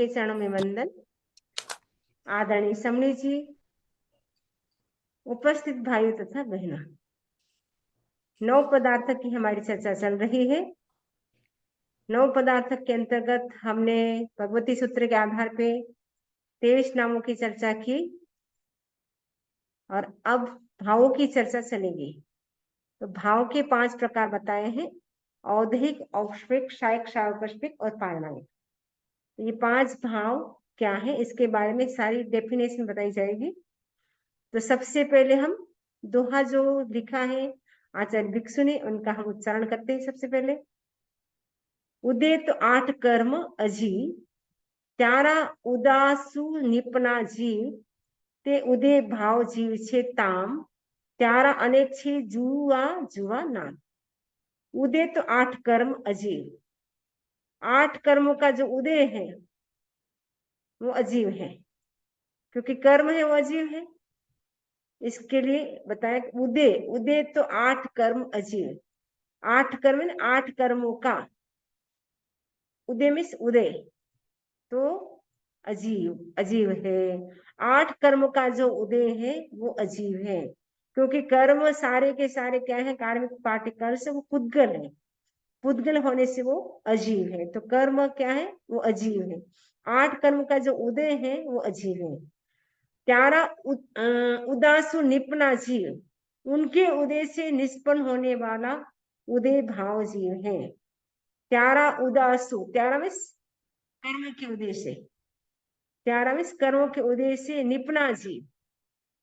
के चरणों में वंदन। आदरणीय समणी जी, उपस्थित भाइयों तथा बहनों, नव पदार्थ की हमारी चर्चा चल रही है। नव पदार्थ के अंतर्गत हमने भगवती सूत्र के आधार पे 23 नामों की चर्चा की और अब भावों की चर्चा चलेगी। तो भाव के 5 प्रकार बताए हैं: औधिक, औष्विक, शायक, शावकष्पिक और पारमाणिक। ये 5 भाव क्या है, इसके बारे में सारी डेफिनेशन बताई जाएगी। तो सबसे पहले हम दोहा जो लिखा है आचार्य भिक्षु ने, उनका हम उच्चारण करते हैं। सबसे पहले उदित 8 कर्म अजी, त्यारा उदासु निपना जीव, ते उदय भाव जीव छे ताम, त्यारा अनेक छे जुआ जुआ नाम। उदय तो 8 कर्म अजीव, 8 कर्मों का जो उदय है वो अजीव है, क्योंकि कर्म है वो अजीव है। इसके लिए बताया उदय, उदय तो 8 कर्म अजीव, 8 कर्म 8 कर्मों का उदय मीन्स उदय, तो अजीव अजीव है। 8 कर्म का जो उदय है वो अजीव है, क्योंकि कर्म सारे के सारे क्या है, कार्मिक पार्टिकल्स, वो पुद्गल है। पुद्गल होने से वो अजीव है, तो कर्म क्या है, वो अजीव है। 8 कर्म का जो उदय है वो अजीव है। त्यारा उदासु निपना जीव, उनके उदय से निष्पन्न होने वाला उदय भाव जीव है। त्यारा उदासु, त्यारा मीन्स कर्म के उदय से, त्यारा मीन्स कर्मों के उदय से, निपना जीव,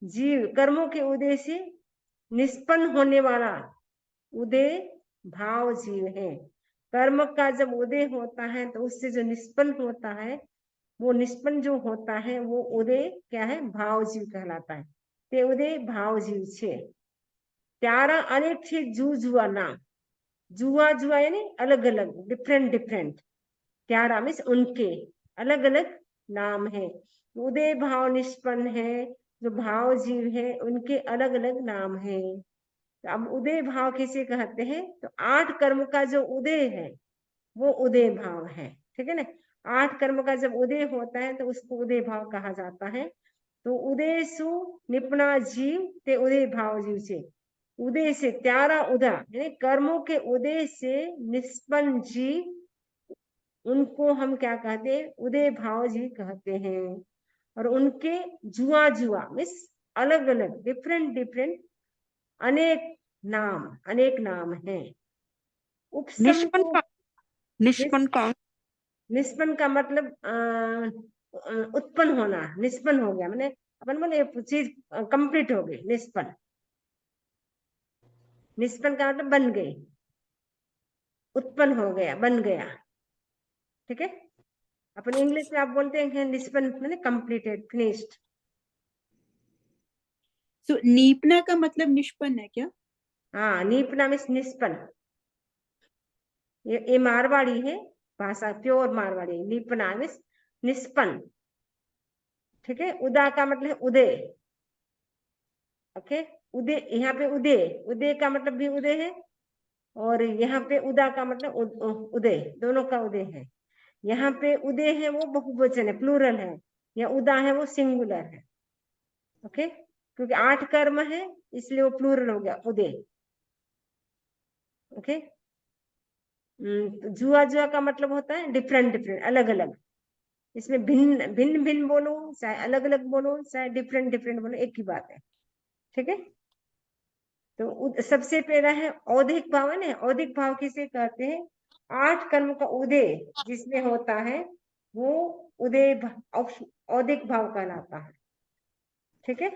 जीव कर्मों के उदय से निष्पन्न होने वाला उदय भाव जीव है। कर्म का जब उदय होता है तो उससे जो निष्पन्न होता है, वो निष्पन्न जो होता है वो उदय क्या है, भाव जीव कहलाता है। ते उदय भाव जीव छे। त्यारा अनेक छे जू जुआ नाम, जुआ जुआ यानी अलग अलग, डिफरेंट डिफरेंट। त्यारा मीन्स उनके अलग अलग नाम है। उदय भाव निष्पन्न है, जो भाव जीव है उनके अलग अलग नाम है। तो अब उदय भाव किसे कहते हैं, तो 8 कर्म का जो उदय है वो उदय भाव है। ठीक है ना, 8 कर्म का जब उदय होता है तो उसको उदय भाव कहा जाता है। तो उदय सु निपना जीव, ते उदय भाव जीव से, उदय से त्यारा उदा यानी कर्मों के उदय से निष्पन्न जीव, उनको हम क्या कहते हैं, उदय भाव जी कहते हैं। और उनके जुआ जुआ मीन्स अलग अलग, डिफरेंट डिफरेंट, अनेक नाम, अनेक नाम है। उपसम निष्पन्न को का निष्पन्न कौन? निष्पन्न का मतलब उत्पन्न होना, निष्पन्न हो गया, मैंने अपन बोले चीज कंप्लीट हो गई, निष्पन्न। निष्पन्न का मतलब बन गई, उत्पन्न हो गया, बन गया। ठीक है, अपन इंग्लिश में आप बोलते हैं निष्पन्न मैंने कंप्लीटेड, फिनिश्ड। तो नीपना का मतलब निष्पन्न है क्या? हाँ, नीपना मीन्स निष्पन्न। ये मारवाड़ी है भाषा, प्योर मारवाड़ी। नीपना मीन्स निष्पन्न। ठीक है, उदा का मतलब है उदय। ओके, उदय, यहाँ पे उदय, उदय का मतलब भी उदय है, और यहाँ पे उदा का मतलब उदय, दोनों का उदय है। यहाँ पे उदय है वो बहुवचन है, प्लूरल है, या उदा है वो सिंगुलर है। ओके, क्योंकि 8 कर्म है इसलिए वो प्लूरल हो गया, उदय। ओके, तो जुआ जुआ का मतलब होता है डिफरेंट डिफरेंट, अलग अलग। इसमें भिन्न भिन्न भिन्न बोलो, चाहे अलग अलग बोलो, चाहे डिफरेंट डिफरेंट बोलो, एक ही बात है। ठीक है, तो सबसे पहला है औधिक भाव है ना। औधिक भाव किसे कहते हैं, 8 कर्म का उदय जिसमें होता है वो उदय औधिक भाव कहलाता है। ठीक है,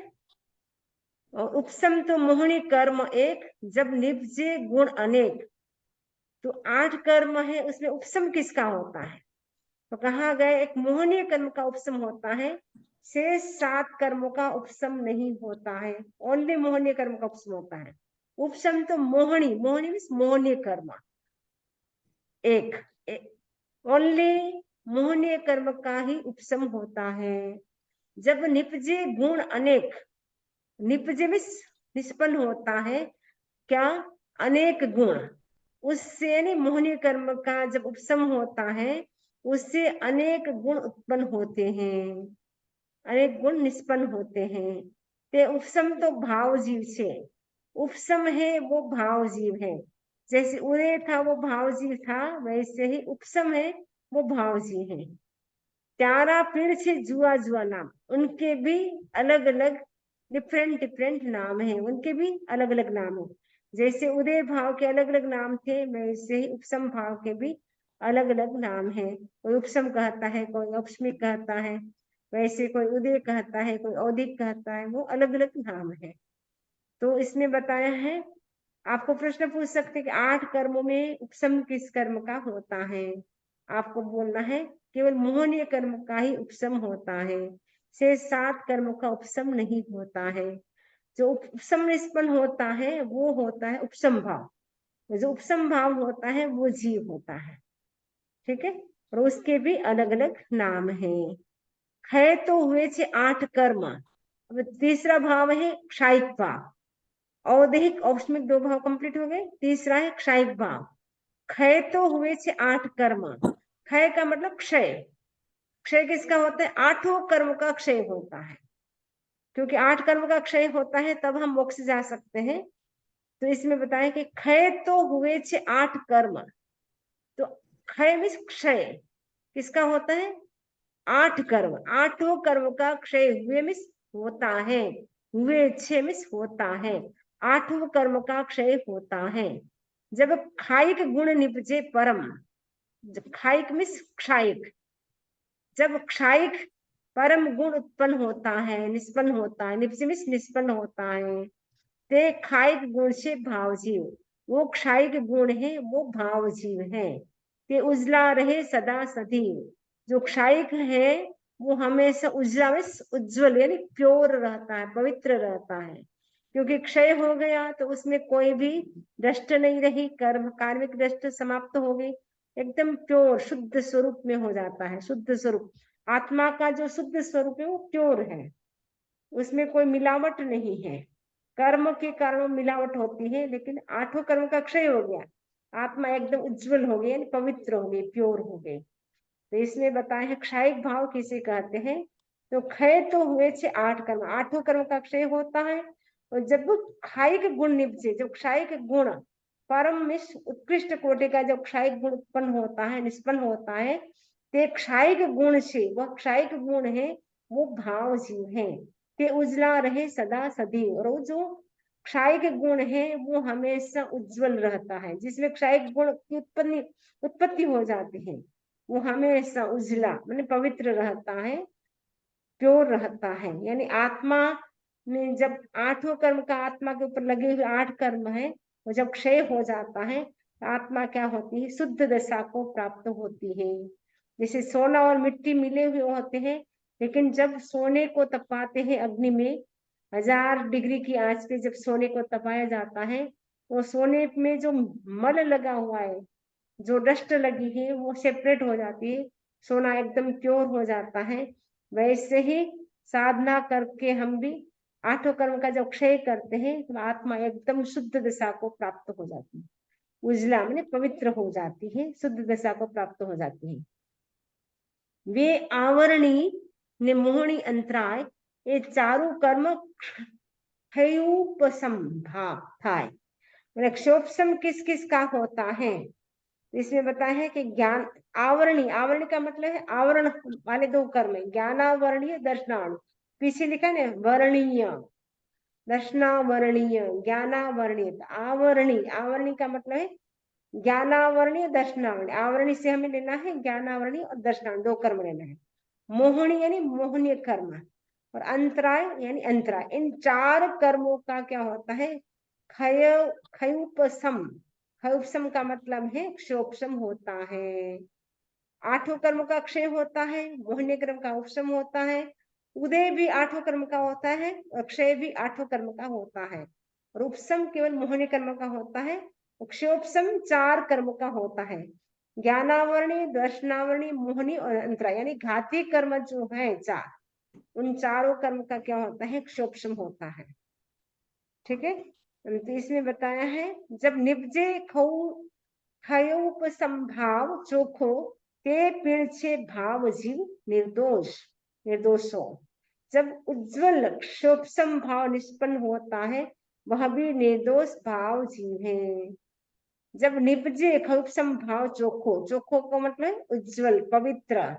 और उपसम तो मोहनी कर्म एक, जब निपजे गुण अनेक। तो 8 कर्म है उसमें उपसम किसका होता है, तो कहा गया एक मोहनीय कर्म का उपसम होता है, शेष 7 कर्मों का उपसम नहीं होता है, ओनली मोहनीय कर्म का उपसम होता है। उपसम तो मोहनी, मोहनी मीन्स मोहनीय कर्म एक, ओनली मोहनीय कर्म का ही उपसम होता है। जब निपजे गुण अनेक, निपजे मीन्स निष्पन्न होता है क्या, अनेक गुण, उससे यानी मोहनीय कर्म का जब उपसम होता है उससे अनेक गुण उत्पन्न होते हैं, अनेक गुण निष्पन्न होते हैं। ते उपसम तो भाव जीव छे, उपसम है वो भाव जीव है। जैसे उदय था वो भाव जीव था, वैसे ही उपसम है वो भाव जीव है। त्यारा पीढ़ से जुआ जुआ नाम, उनके भी अलग अलग डिफरेंट डिफरेंट नाम है, उनके भी अलग अलग नाम है। जैसे उदय भाव के अलग अलग नाम थे, वैसे ही उपसम भाव के भी अलग अलग नाम है। कोई उपसम कहता है, कोई औपस्मिक कहता है, वैसे कोई उदय कहता है, कोई औदिक कहता है, वो अलग अलग नाम है। तो इसमें बताया है, आपको प्रश्न पूछ सकते हैं कि 8 कर्मों में उपसम किस कर्म का होता है। आपको बोलना है केवल मोहनीय कर्म का ही उपसम होता है, से 7 कर्मों का उपसम नहीं होता है। जो उपसम निष्पन्न होता है वो होता है उपसम भाव, जो उपसम भाव होता है वो जीव होता है। ठीक है, और उसके भी अलग अलग नाम है तो हुए छे 8 कर्म। अब तीसरा भाव है क्षायिक भाव, औदेहिक औष्मिक 2 भाव कंप्लीट हो गए, तीसरा है क्षायिक भाव। क्षय तो हुए छे 8 कर्म, क्षय का मतलब क्षय, क्षय किसका होता है, 8 कर्म का क्षय होता है। क्योंकि 8 कर्म का क्षय होता है तब हम मोक्ष जा सकते हैं। तो इसमें बताया कि क्षय तो हुए छे 8 कर्म। तो क्षय मीन्स क्षय किसका होता है, 8 कर्म, 8 कर्म का क्षय हुए मीन्स होता है, हुए छे मीन्स होता है, 8 कर्म का क्षय होता है। जब क्षायिक गुण निपजे परम, क्षायिक मीन्स क्षायिक, जब क्षायिक परम गुण उत्पन्न होता है, निष्पन्न होता है, निपजे मीन्स निष्पन्न होता है, ते क्षायिक गुण से भाव जीव, वो क्षायिक गुण है वो भाव जीव है। ते उजला रहे सदा सदैव, जो क्षायिक है वो हमेशा उजला मीन्स उज्जवल यानी प्योर रहता है, पवित्र रहता है। क्योंकि क्षय हो गया तो उसमें कोई भी डस्ट नहीं रही, कर्म कार्मिक डस्ट समाप्त हो गई, एकदम प्योर शुद्ध स्वरूप में हो जाता है। शुद्ध स्वरूप, आत्मा का जो शुद्ध स्वरूप है वो प्योर है, उसमें कोई मिलावट नहीं है। कर्म के कारण मिलावट होती है, लेकिन 8 कर्म का क्षय हो गया, आत्मा एकदम उज्जवल हो गई यानी पवित्र हो गई, प्योर हो गई। तो इसमें बताए हैं क्षायिक भाव किसे कहते हैं। तो क्षय तो हुए छे 8 कर्म, 8 कर्म का क्षय होता है। और जब क्षायिक गुण निपजे, जो क्षायिक गुण परम मिश्र उत्कृष्ट कोटि का जो क्षायिक गुण उत्पन्न होता है, निष्पन्न होता है, ते क्षायिक गुण से, वह क्षायिक गुण है वो भाव जीव है। ते उजला रहे सदा सदैव, और जो क्षायिक गुण है वो हमेशा उज्जवल रहता है। जिसमें क्षायिक गुण की उत्पत्ति हो जाती है वो हमेशा उजला माने पवित्र रहता है, प्योर रहता है। यानी आत्मा में जब 8 कर्म का आत्मा के ऊपर लगे हुए 8 कर्म है, वो जब क्षय हो जाता है तो आत्मा क्या होती है, शुद्ध दशा को प्राप्त होती है। जैसे सोना और मिट्टी मिले हुए होते हैं, लेकिन जब सोने को तपाते हैं अग्नि में, 1000 डिग्री की आंच पे जब सोने को तपाया जाता है, तो सोने में जो मल लगा हुआ है, जो डस्ट लगी है वो सेपरेट हो जाती है, सोना एकदम प्योर हो जाता है। वैसे ही साधना करके हम भी 8 कर्म का जब क्षय करते हैं तो आत्मा एकदम शुद्ध दशा को प्राप्त हो जाती है, उजला माने पवित्र हो जाती है, शुद्ध दशा को प्राप्त हो जाती है। वे आवरणी ने मोहनी अंतराय, ये चारों कर्म क्षयोपसंभाव थाय। मतलब क्षोपसम किस किस का होता है, इसमें बताया है कि ज्ञान आवरणी, आवरणी का मतलब है आवरण वाले 2 कर्म है, ज्ञानावरणीय दर्शनावरणीय। पीछे लिखा है ना वर्णीय, दर्शनावरणीय, ज्ञानावरणीय। आवरणी, आवरणी का मतलब है ज्ञानावरणीय दर्शनावरणीय। आवरणी से हमें लेना है ज्ञानावरणीय और दर्शनावरणीय, 2 कर्म लेना है। मोहनी यानी मोहनीय कर्म, और अंतराय यानी अंतराय। इन 4 कर्मों का क्या होता है, क्षय क्षयोपशम, क्षयोपशम का मतलब है क्षोपशम होता है। 8 कर्म का क्षय होता है, मोहनीय कर्म का उपशम होता है, उदय भी 8 कर्म का होता है और क्षय भी 8 कर्म का होता है, और उपशम केवल मोहनीय कर्म का होता है। क्षयोपशम 4 कर्म का होता है, ज्ञानावरणी, दर्शनावरणी, मोहनी और अंतरा, यानी घाती कर्म जो है 4, उन चारों कर्म का क्या होता है, क्षोपशम होता है। ठीक है, तो इसमें बताया है जब निपजे क्षयोपसंभाव चोखो, ते पिण छे भाव जीव निर्दोष निर्दोषो। जब उज्जवल क्षोभसम भाव निष्पन्न होता है वह भी निर्दोष भाव जीव है। जब निपजे क्षोभसम भाव चोखो, चोखो को मतलब उज्जवल पवित्र,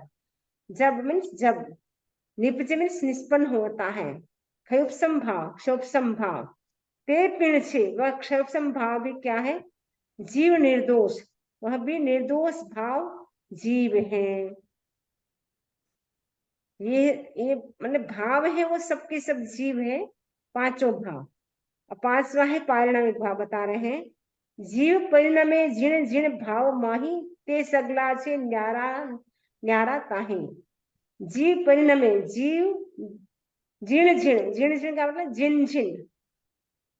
जब मीन्स जब, निपजे मीन्स निष्पन्न होता है, क्षोभसम भाव ते पिण छे, वह क्षोभसम भाव भी क्या है, जीव निर्दोष, वह भी निर्दोष भाव जीव है। ये मतलब भाव है वो सबके सब जीव है, पांचों भाव। और पांचवा है पारिणामिक भाव बता रहे हैं। जीव परिणमे जिण जिण भाव माही ते सगला छे न्यारा न्यारा ताही। जीव परिणमे, जीव जिण जिण, जिण जिण का मतलब जिन जिन,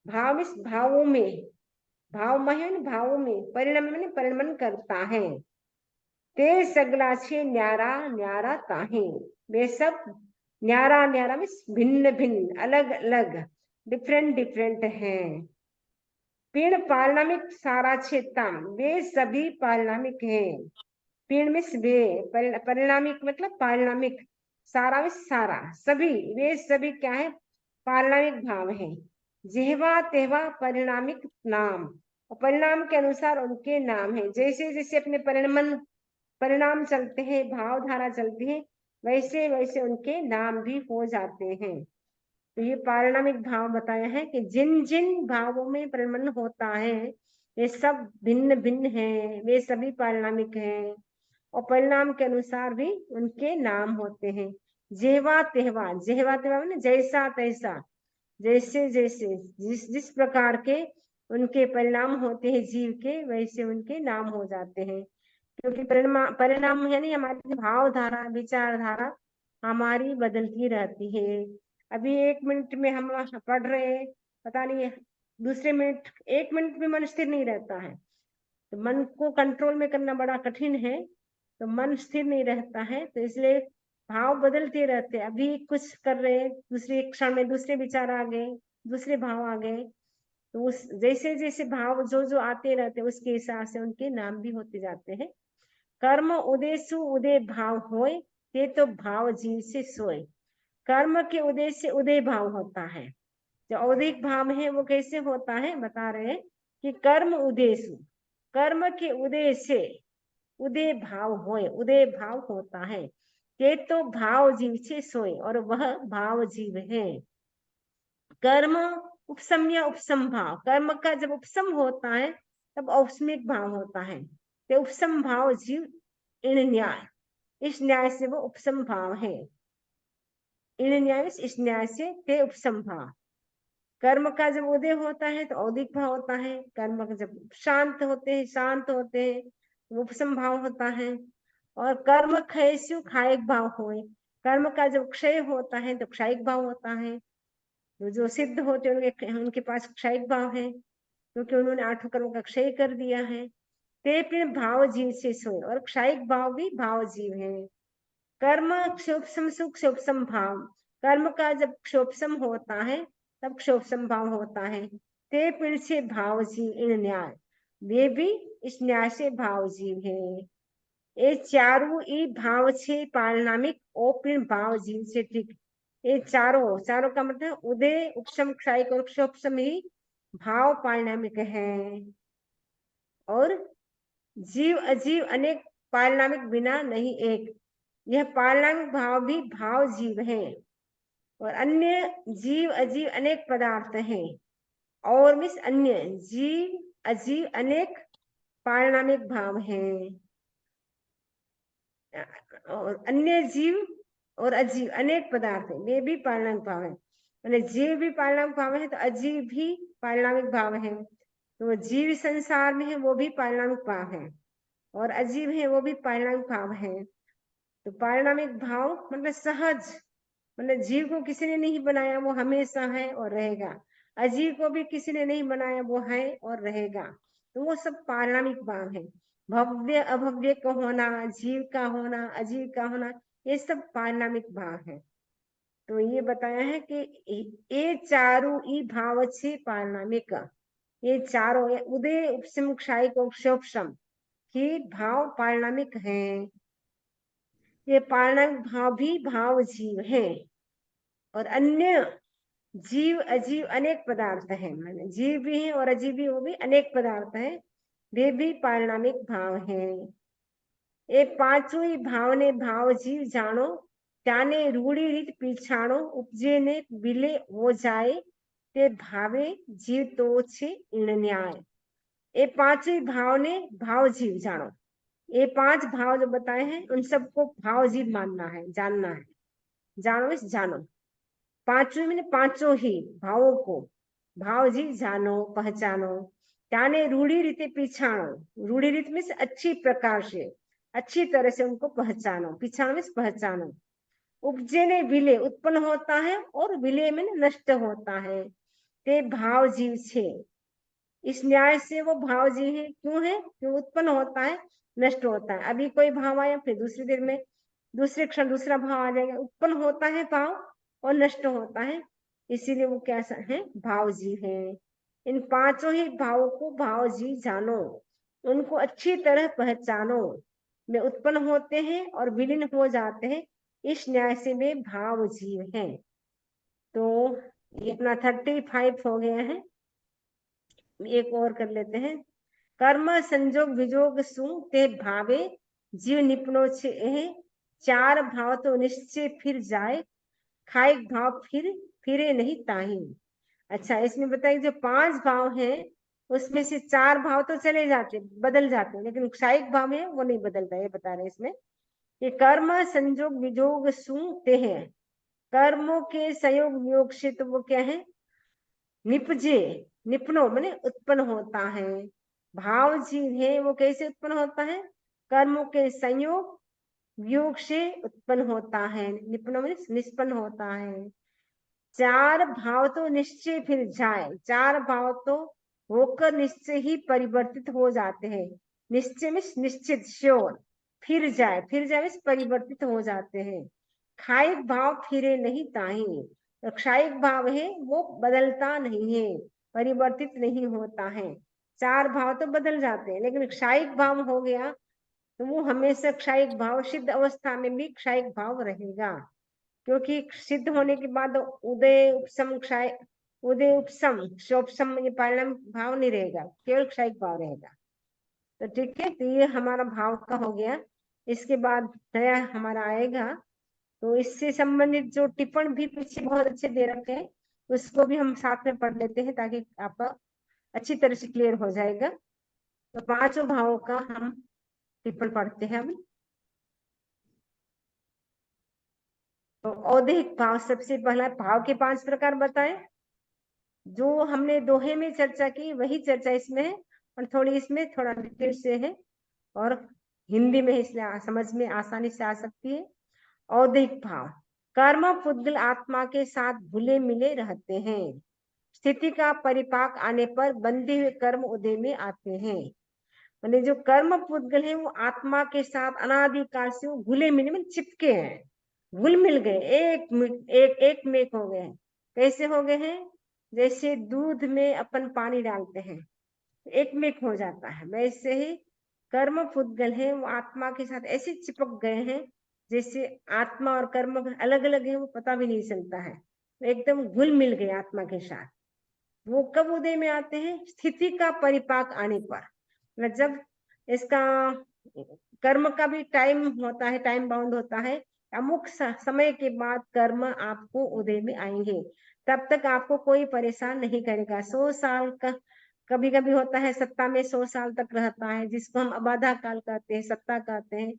भाव इस भावों में, भाव महीन भावों में, परिणम में परिणमन करता है। ते सगला छे न्यारा न्यारा ताहे, वे सब न्यारा न्यारा में भिन्न भिन्न, अलग अलग, डिफरेंट डिफरेंट हैं। पिण पारिणामिक सारा छेताम, वे सभी पारिणामिक हैं। पिण में वे, परिणामिक मतलब पारिणामिक, सारा में सारा, सभी, वे सभी क्या है, पारिणामिक भाव है। जेहवा तेहवा परिणामिक नाम, और परिणाम के अनुसार उनके नाम है। जैसे जैसे अपने परिणाम चलते हैं, भाव धारा चलती है, वैसे वैसे उनके नाम भी हो जाते हैं। तो ये पारिणामिक भाव बताया है कि जिन जिन भावों में परिणमन होता है वे सब भिन्न भिन्न हैं, वे सभी पारिणामिक हैं, और परिणाम के अनुसार भी उनके नाम होते हैं। जेहवा तेहवा, जेहवा तेहवा मैंने जैसा तैसा, जैसे जैसे जिस जिस प्रकार के उनके परिणाम होते हैं जीव के, वैसे उनके नाम हो जाते हैं। क्योंकि परिणाम यानी हमारी भावधारा, विचारधारा हमारी बदलती रहती है। अभी 1 मिनट में हम पढ़ रहे हैं, पता नहीं दूसरे मिनट, 1 मिनट में मन स्थिर नहीं रहता है। तो मन को कंट्रोल में करना बड़ा कठिन है, तो मन स्थिर नहीं रहता है, तो इसलिए भाव बदलते रहते हैं। अभी कुछ कर रहे हैं, दूसरे क्षण में दूसरे विचार आ गए, दूसरे भाव आ गए। तो उस जैसे जैसे भाव जो जो आते रहते हैं उसके हिसाब से उनके नाम भी होते जाते हैं। कर्म उदेशु उदय भाव होय, ते तो भाव जीव से सोए। कर्म के उदय से उदय भाव होता है। जो औदिक भाव है वो कैसे होता है बता रहे हैं कि कर्म उदेशु, कर्म के उदय से उदय भाव होय, उदय भाव होता है। ते तो भाव जीव से सोए, और वह भाव जीव है। कर्म उपसम या उपसम भाव, कर्म का जब उपसम होता है तब औष्मिक भाव होता है। तो उपसम भाव जीव इन न्याय, इस न्याय से वो उपसम भाव है। इन न्याय इस न्याय से ते उपसम भाव। कर्म का जब उदय होता है तो औदिक भाव होता है। कर्म का जब शांत होते हैं तो उपसम भाव होता है। और कर्म क्षयसु क्षयिक भाव होए, कर्म का जब क्षय होता है तो क्षयिक भाव होता है। जो सिद्ध होते हैं उनके पास क्षयिक भाव है, क्योंकि उन्होंने 8 कर्म का क्षय कर दिया है। ते फिर भाव जीव से सोए, और क्षयिक भाव भी भाव जीव है। कर्म क्षोभसम सुख क्षोभसम भाव, कर्म का जब क्षोभसम होता है तब क्षोभसम भाव होता है। ते पिण से भाव जीव इन न्याय, वे भी इस न्याय से भाव जीव है। ये चारों ई भाव छे पारिणामिक, ओ पिण भाव जीव से ठीक। ये चारों, चारों का मतलब उदय उपशम क्षयिक और क्षोभसम ही भाव पारिणामिक है। और जीव अजीव अनेक, पारिणामिक बिना नहीं एक। यह पारिणामिक भाव भी भाव जीव है, और अन्य जीव अजीव अनेक पदार्थ हैं। और मिस अन्य जीव अजीव अनेक पारिणामिक भाव हैं। और अन्य जीव और अजीव अनेक पदार्थ हैं, वे भी पारिणामिक भाव है। मैंने जीव भी पारिणामिक भाव है तो अजीव भी पारिणामिक भाव है। तो जीव संसार में है वो भी पारिणामिक भाव है, और अजीव है वो भी पारिणामिक भाव है। तो पारिणामिक भाव मतलब सहज, मतलब जीव को किसी ने नहीं बनाया, वो हमेशा है और रहेगा। अजीव को भी किसी ने नहीं बनाया, वो है और रहेगा। तो वो सब पारिणामिक भाव है। भव्य अभव्य का होना, जीव का होना, अजीव का होना, ये सब पारिणामिक भाव है। तो ये बताया है कि ये चारों ई भाव छे पारिणामिक। ये चारों उदय उपसम क्षयिक और क्षोभसम ही भाव पारिणामिक हैं। ये पारिणामिक भाव भी भाव जीव हैं, और अन्य जीव अजीव अनेक पदार्थ हैं, माने जीव भी हैं और अजीव भी, वो भी अनेक पदार्थ हैं, वे भी पारिणामिक भाव हैं। ये पांचों ही भाव ने भाव जीव जानो, त्याने रूढ़ी रीत पीछाणो, उपजे ने बिले हो जाए, ते भावे जीव तो छे इन न्याय। ये पांचों ही भाव ने भाव जीव जानो, ये पांच भाव जो बताए हैं उन सबको भाव जीव मानना है, जानना है। जानो इस जानो, पांचों में पांचों ही भावों को भाव जीव जानो, पहचानो। त्याने रूढ़ी रीते पीछाणो, रूढ़ी रीत में से अच्छी प्रकार से, अच्छी तरह से उनको पहचानो, पीछाणो में पहचानो। उपजे ने विलय, उत्पन्न होता है, और विलय में नष्ट होता है, ते भाव जीव छे। इस न्याय से वो भाव जीव है, क्यों है? क्यों उत्पन्न होता है, नष्ट होता है। अभी कोई भाव आया, फिर दूसरी देर में दूसरे क्षण दूसरा भाव आ जाएगा, उत्पन्न होता है भाव और नष्ट होता है, इसीलिए वो कैसा है, भाव जीव है। इन पांचों ही भावों को भाव जीव जानो, उनको अच्छी तरह पहचानो, वे उत्पन्न होते हैं और विलीन हो जाते हैं, इस न्याय से वे भाव जीव हैं। तो ये अपना 35 हो गया है। एक और कर लेते हैं। कर्म संजोग विजोग सु ते भावे जीव निपुणो छे, चार भाव तो निश्चय फिर जाए, खाए भाव फिरे नहीं ताही। अच्छा, इसमें बताइए जो पांच भाव हैं उसमें से चार भाव तो चले जाते, बदल जाते हैं, लेकिन क्षायिक भाव है वो नहीं बदलता, ये बता रहे हैं इसमें। ये कर्म संजोग विजोग सुनते हैं, कर्मों के संयोग वियोग से तो वो क्या है, निपजे, निपनो माने उत्पन्न होता है। भाव जीव है वो कैसे उत्पन्न होता है, कर्मों के संयोग वियोग से उत्पन्न होता है, निपनो माने निष्पन्न होता है। चार भाव तो निश्चय फिर जाए, चार भाव तो होकर निश्चय ही परिवर्तित हो जाते हैं, निश्चय में निश्चित श्योर, फिर जाए, फिर जाए परिवर्तित हो जाते हैं। क्षायिक भाव फिरे नहीं ताही, तो क्षायिक भाव है वो बदलता नहीं है, परिवर्तित नहीं होता है। चार भाव तो बदल जाते हैं, लेकिन क्षायिक भाव हो गया तो वो हमेशा क्षायिक भाव, सिद्ध अवस्था में भी क्षायिक भाव रहेगा, क्योंकि सिद्ध होने के बाद उदय उपशम क्षय, उदय उपशम शोपशम, ये परिणाम भाव नहीं रहेगा, केवल क्षयिक भाव रहेगा। तो ठीक है, तो ये हमारा भाव का हो गया। इसके बाद नया हमारा आएगा, तो इससे संबंधित जो टिप्पण भी पीछे बहुत अच्छे दे रखे हैं उसको भी हम साथ में पढ़ लेते हैं, ताकि आपका अच्छी तरह से क्लियर हो जाएगा। तो पांचों भावों का हम टिप्पण पढ़ते हैं अब। तो औदेहिक भाव, सबसे पहला भाव के पांच प्रकार बताए, जो हमने दोहे में चर्चा की वही चर्चा इसमें है, और थोड़ी इसमें थोड़ा डिटेल से है, और हिंदी में इसलिए समझ में आसानी से आ सकती है। औदेहिक भाव, कर्म पुद्गल आत्मा के साथ घुले मिले रहते हैं, स्थिति का परिपाक आने पर बंधे हुए कर्म उदय में आते हैं। मैंने जो कर्म पुद्गल है वो आत्मा के साथ अनादिकाल से वो घुले मिले में चिपके हैं, घुल मिल गए, एक मेक हो गए हैं। कैसे हो गए हैं? जैसे दूध में अपन पानी डालते हैं, एक मेक हो जाता है, वैसे ही कर्म पुद्गल है वो आत्मा के साथ ऐसे चिपक गए हैं, जैसे आत्मा और कर्म अलग अलग है वो पता भी नहीं चलता है, एकदम घुल मिल गए आत्मा के साथ। वो कब उदय में आते हैं? स्थिति का परिपाक आने पर, मतलब जब इसका कर्म का भी टाइम होता है, टाइम बाउंड होता है, अमुक समय के बाद कर्म आपको उदय में आएंगे, तब तक आपको कोई परेशान नहीं करेगा। 100 साल का कभी कभी होता है, सत्ता में 100 साल तक रहता है, जिसको हम अबाधा काल कहते हैं, सत्ता कहते हैं।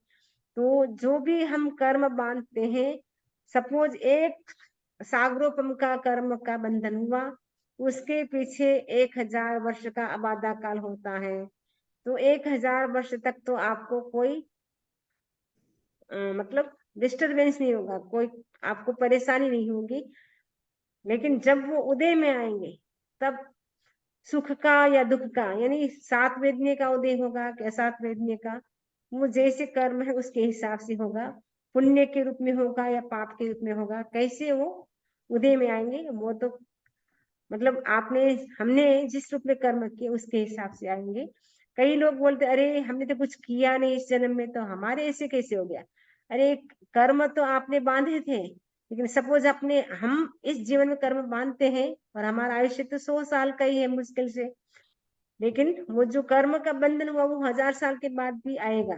तो जो भी हम कर्म बांधते हैं, सपोज एक सागरोपम का कर्म का बंधन हुआ, उसके पीछे 1000 वर्ष का अबाधा काल होता है, तो 1000 वर्ष तक तो आपको कोई मतलब डिस्टरबेंस नहीं होगा, कोई आपको परेशानी नहीं होगी। लेकिन जब वो उदय में आएंगे तब सुख का या दुख का, यानी सात वेदनीय का उदय होगा क्या, सात वेदनीय का, वो जैसे कर्म है उसके हिसाब से होगा, पुण्य के रूप में होगा या पाप के रूप में होगा, कैसे वो उदय में आएंगे वो तो मतलब आपने हमने जिस रूप में कर्म किए उसके हिसाब से आएंगे। कई लोग बोलते अरे हमने तो कुछ किया नहीं इस जन्म में, तो हमारे ऐसे कैसे हो गया? अरे कर्म तो आपने बांधे थे, लेकिन सपोज अपने हम इस जीवन में कर्म बांधते हैं और हमारा आयुष्य तो 100 साल का ही है मुश्किल से, लेकिन वो जो कर्म का बंधन हुआ वो 1000 साल के बाद भी आएगा।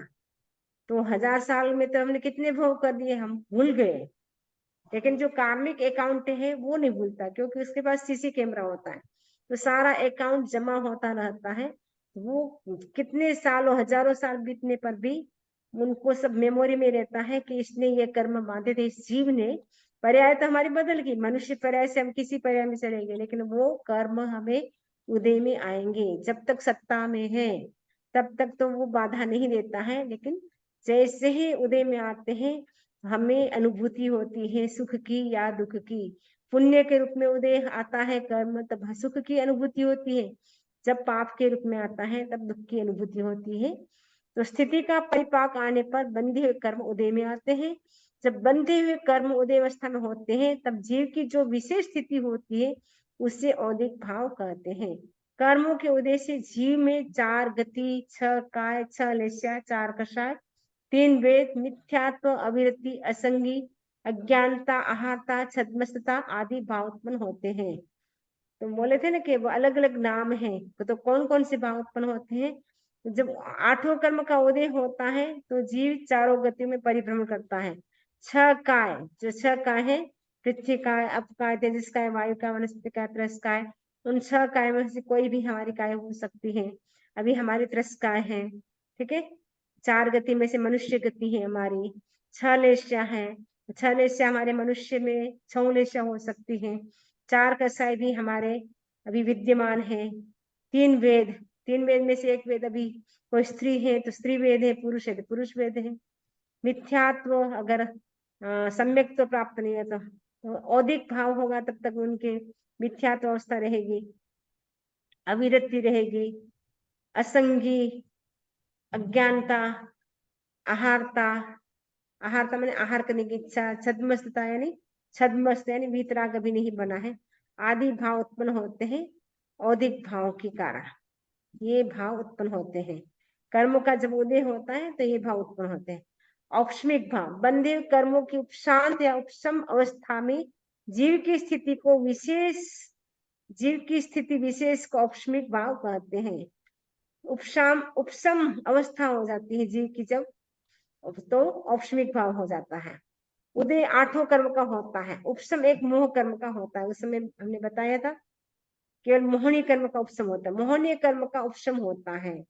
तो 1000 साल में तो हमने कितने भोग कर दिए, हम भूल गए। लेकिन जो कार्मिक अकाउंट है वो नहीं भूलता, क्योंकि उसके पास सीसी कैमरा होता है, तो सारा अकाउंट जमा होता रहता है। वो कितने सालों हजारों साल बीतने पर भी उनको सब मेमोरी में रहता है कि इसने ये कर्म बांधे थे, इस जीव ने। पर्याय तो हमारी बदल गई, मनुष्य पर्याय से हम किसी पर्याय में चले गए, लेकिन वो कर्म हमें उदय में आएंगे। जब तक सत्ता में है तब तक तो वो बाधा नहीं देता है, लेकिन जैसे ही उदय में आते हैं हमें अनुभूति होती है सुख की या दुख की। पुण्य के रूप में उदय आता है कर्म, तब सुख की अनुभूति होती है। जब पाप के रूप में आता है तब दुख की अनुभूति होती है। तो स्थिति का परिपाक आने पर बंधे हुए कर्म उदय में आते हैं। जब बंधे हुए कर्म उदय अवस्था में होते हैं तब जीव की जो विशेष स्थिति होती है उसे औदिक भाव कहते हैं। कर्मों के उदय से जीव में 4 गति, 6 काय, 6 लेस्या, 4 कषाय, 3 वेद, मिथ्यात्व, अविरति, असंगी, अज्ञानता, अहाता, छद्मस्तता आदि भाव उत्पन्न होते हैं। तो बोले थे ना कि वो अलग अलग नाम है, तो कौन कौन से भाव उत्पन्न होते हैं। जब 8वां कर्म का उदय होता है तो जीव 4 गतियों में परिभ्रमण करता है। 6 काय, जो 6 काय है, पृथ्वी काय, अप काय, तेजस काय, वायु काय, वनस्पति काय, त्रस काय, उन 6 काय में से कोई भी हमारी काय हो सकती है। अभी हमारी त्रस काय है, ठीक है। 4 गति में से मनुष्य गति है हमारी। 6 लेस्या है, 6 लेस्या हमारे मनुष्य में 6 लेस्या हो सकती है। 4 कसाय भी हमारे अभी विद्यमान है। 3 वेद, 3 वेद में से एक वेद अभी कोई स्त्री है तो स्त्री वेद है, पुरुष है तो पुरुष वेद है। मिथ्यात्व अगर सम्यक तो प्राप्त नहीं है तो औदिक भाव होगा, तब तक उनके मिथ्यात्व अवस्था रहेगी, अविरति रहेगी, असंगी, अज्ञानता, आहारता, आहारता मैंने आहार करने की इच्छा, छद्मस्तता यानी छद्मस्त यानी वीतराग अभी नहीं बना है, आदि भाव उत्पन्न होते हैं औदिक भाव के कारण। ये भाव उत्पन्न होते हैं। कर्मों का जब उदय होता है तो ये भाव उत्पन्न होते हैं। औक्ष्मिक भाव, बंधे हुए कर्मों की उपशांत या उपशम अवस्था में जीव की स्थिति को विशेष, जीव की स्थिति विशेष को औक्ष्मिक भाव कहते हैं। उपशाम उपशम अवस्था हो जाती है जीव की जब, तो औक्ष्मिक भाव हो जाता है। उदय 8वां कर्म का होता है। उपशम एक मोह कर्म का होता है, उस समय हमने बताया था केवल मोहनी कर्म का उपशम होता है, मोहनीय कर्म का उपशम होता है।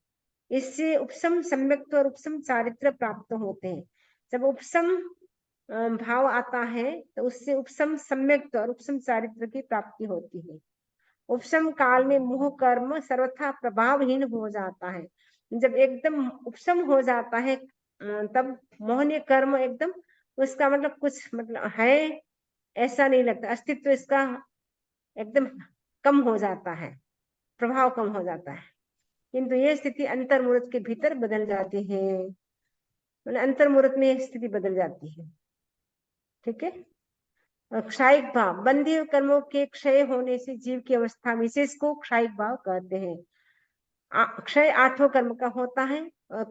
इससे उपशम सम्यक्त्व और उपशम चारित्र प्राप्त होते हैं। जब उपशम भाव आता है तो उससे उपशम सम्यक्त्व और उपशम चारित्र की प्राप्ति होती है। उपशम काल में मोह कर्म सर्वथा प्रभावहीन हो जाता है। जब एकदम उपशम हो जाता है तब मोहनीय कर्म एकदम, उसका मतलब कुछ मतलब है ऐसा नहीं लगता, अस्तित्व इसका एकदम कम हो जाता है, प्रभाव कम हो जाता है। किंतु ये स्थिति अंतर्मुहूर्त के भीतर बदल जाती है, मतलब अंतर्मुहूर्त में स्थिति बदल जाती है, ठीक है। क्षायिक भाव, बंधे हुए कर्मों के क्षय होने से जीव की अवस्था विशेष को क्षायिक भाव कहते हैं। क्षय 8वां कर्म का होता है।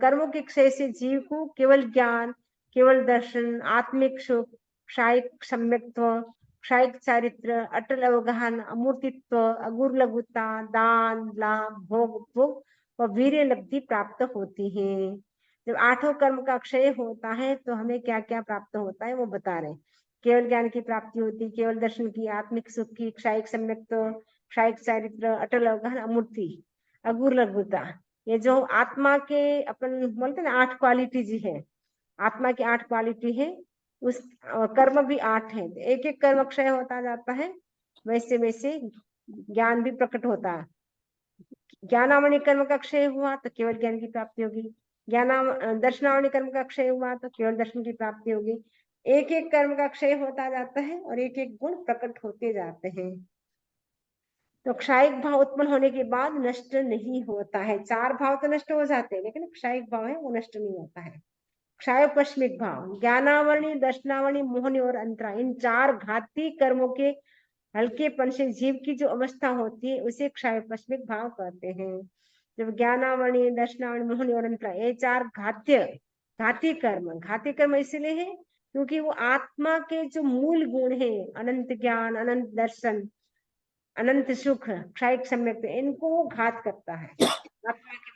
कर्मों के क्षय से जीव को केवल ज्ञान, केवल दर्शन, आत्मिक सुख, क्षायिक सम्यक्त्व, क्षायिक चारित्र, अटल अवगाहन, अमूर्तित्व, अगुर लघुता, दान, लाभ, भोग उपभोग और वीर्य लब्धि प्राप्त होती है। जब 8वां कर्म का क्षय होता है तो हमें क्या क्या प्राप्त होता है वो बता रहे हैं। केवल ज्ञान की प्राप्ति होती है, केवल दर्शन की, आत्मिक सुख की, क्षायिक सम्यक्त्व, क्षायिक चारित्र, अटल अवगाहन, अमूर्ति, अगुर लघुता। ये जो आत्मा के अपन बोलते ना 8 क्वालिटी जी है, आत्मा की 8 क्वालिटी है, उस कर्म भी 8 है। एक एक कर्म क्षय होता जाता है, वैसे वैसे ज्ञान भी प्रकट होता है। ज्ञानावणी कर्म का क्षय हुआ तो केवल ज्ञान की प्राप्ति होगी, दर्शनावणी कर्म का क्षय हुआ तो केवल दर्शन की प्राप्ति होगी। एक एक कर्म का क्षय होता जाता है और एक एक गुण प्रकट होते जाते हैं। तो क्षायिक भाव उत्पन्न होने के बाद नष्ट नहीं होता है। 4 भाव तो नष्ट हो जाते हैं, लेकिन क्षायिक भाव है वो नष्ट नहीं होता है। क्षायोपस्मिक भाव, ज्ञानावरणी, दर्शनावरणी, मोहनी और अंतरा, इन 4 घाती कर्मों के हल्केपन से जीव की जो अवस्था होती है उसे क्षायोपस्मिक भाव कहते हैं। जब ज्ञानावरणी, दर्शनावरणी, मोहनी और अंतरा, ये 4 घात्य घाती कर्म इसलिए है क्योंकि वो आत्मा के जो मूल गुण है, अनंत ज्ञान, अनंत दर्शन, अनंत सुख, क्षयिक सम्यक, इनको वो घात करता है आत्मा के,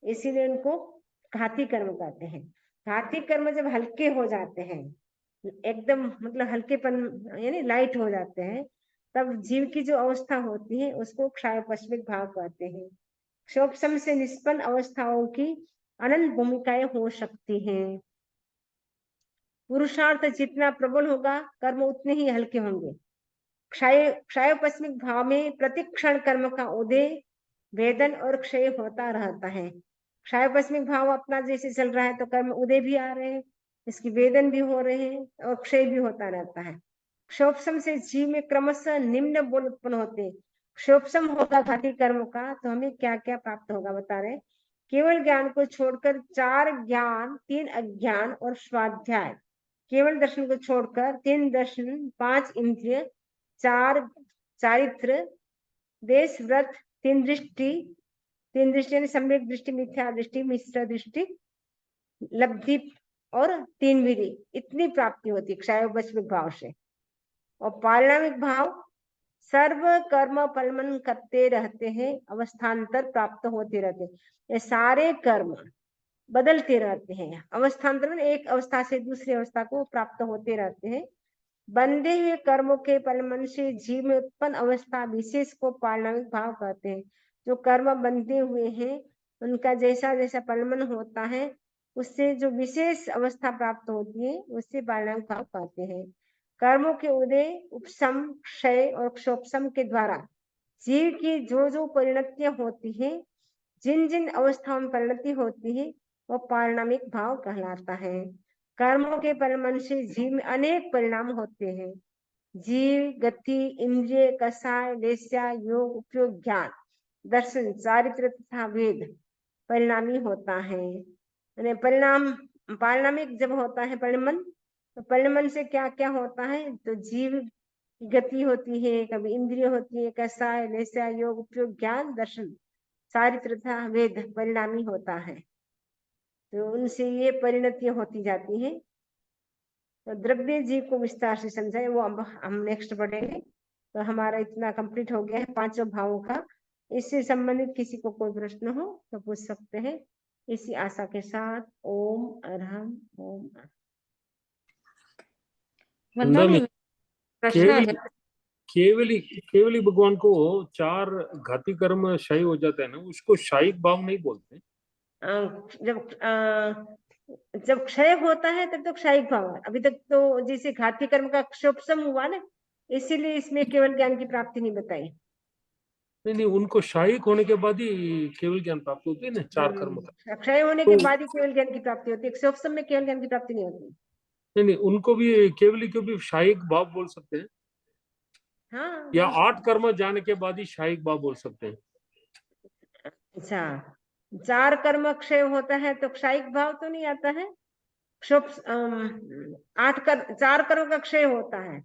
इसीलिए इनको घाती कर्म कहते हैं। घाती कर्म जब हल्के हो जाते हैं, एकदम मतलब हल्केपन यानी लाइट हो जाते हैं, तब जीव की जो अवस्था होती है उसको क्षायोपस्मिक भाव कहते हैं। क्षोभसम से निष्पन्न अवस्थाओं की अनंत भूमिकाएं हो सकती हैं। पुरुषार्थ जितना प्रबल होगा, कर्म उतने ही हल्के होंगे। क्षयोपस्मिक भाव में प्रतिक्षण कर्म का उदय, वेदन और क्षय होता रहता है। क्षयोपस्मिक भाव अपना जैसे चल रहा है तो कर्म उदय भी आ रहे हैं, इसकी वेदन भी हो रहे हैं और क्षय भी होता रहता है। क्षोभसम से जीव में क्रमशः निम्न बोल उत्पन्न होते हैं। क्षोभसम होगा घाती कर्म का, तो हमें क्या क्या प्राप्त होगा बता रहे। केवल ज्ञान को छोड़कर 4 ज्ञान, 3 अज्ञान और स्वाध्याय, केवल दर्शन को छोड़कर 3 दर्शन, 5 इंद्रिय, 4 चारित्र, देश, व्रत, 3 दृष्टि, 3 दृष्टि यानी सम्यक दृष्टि, मिथ्या दृष्टि, मिश्र दृष्टि, लब्धि और 3 विधि, इतनी प्राप्ति होती है क्षयोपस्मिक भाव से। और पारिणामिक भाव सर्व कर्म फलमन करते रहते हैं, अवस्थान्तर प्राप्त होते रहते हैं। ये सारे कर्म बदलते रहते हैं, अवस्थान्तर में एक अवस्था से दूसरी अवस्था को प्राप्त होते रहते हैं। बंधे हुए कर्मों के फलमन से जीव में उत्पन्न अवस्था विशेष को पारिणामिक भाव कहते हैं। जो कर्म बंधे हुए हैं उनका जैसा जैसा फलमन होता है, उससे जो विशेष अवस्था प्राप्त होती है उससे पारिणामिक भाव कहते हैं। कर्मों के उदय, उपशम, क्षय और क्षोभसम के द्वारा जीव की जो जो परिणतियां होती है, जिन जिन अवस्थाओं में परिणति होती है, वो पारिणामिक भाव कहलाता है। कर्मों के परिणाम से जीव में अनेक परिणाम होते हैं। जीव, गति, इंद्रिय, कषाय, वेश्या, योग, उपयोग, ज्ञान, दर्शन, चारित्र तथा वेद परिणामी होता है। परिणाम पारिणामिक जब होता है परिणमन, तो परिणमन से क्या क्या होता है, तो जीव गति होती है, कभी इंद्रिय होती है, कषाय, वेश्या, योग, उपयोग, ज्ञान, दर्शन, चारित्र तथा वेद परिणामी होता है। तो उनसे ये परिणतियां होती जाती हैं। तो द्रव्य जीव को विस्तार से समझाए, वो हम नेक्स्ट बढ़ेंगे। तो हमारा इतना कंप्लीट हो गया है 5 भावों का। इससे संबंधित किसी को कोई प्रश्न हो तो पूछ सकते हैं। इसी आशा के साथ ओम अरहम ओम। प्रश्न केवल है? केवली केवली भगवान को 4 घाती कर्म शाही हो जाता है ना, उसको शाही भाव नहीं बोलते। जब क्षय होता है तब तो क्षयिक भाव है। अभी तक तो जैसे घाती कर्म का क्षोभसम हुआ ना, इसीलिए इसमें केवल ज्ञान की प्राप्ति नहीं बताई। नहीं, उनको शाही होने के बाद ही केवल ज्ञान प्राप्त होती है ना, 4 कर्म का। क्षय होने के बाद ही केवल ज्ञान की प्राप्ति होती है, क्षोभसम में केवल ज्ञान की प्राप्ति नहीं होती। नहीं, उनको भी केवली को भी शाही भाव बोल सकते हैं। हाँ, या 8 कर्म जाने के बाद ही शाही भाव बोल सकते हैं। अच्छा, 4 कर्म क्षय होता है तो क्षयिक भाव तो नहीं आता है। क्षोभ 4 कर्म का क्षय होता है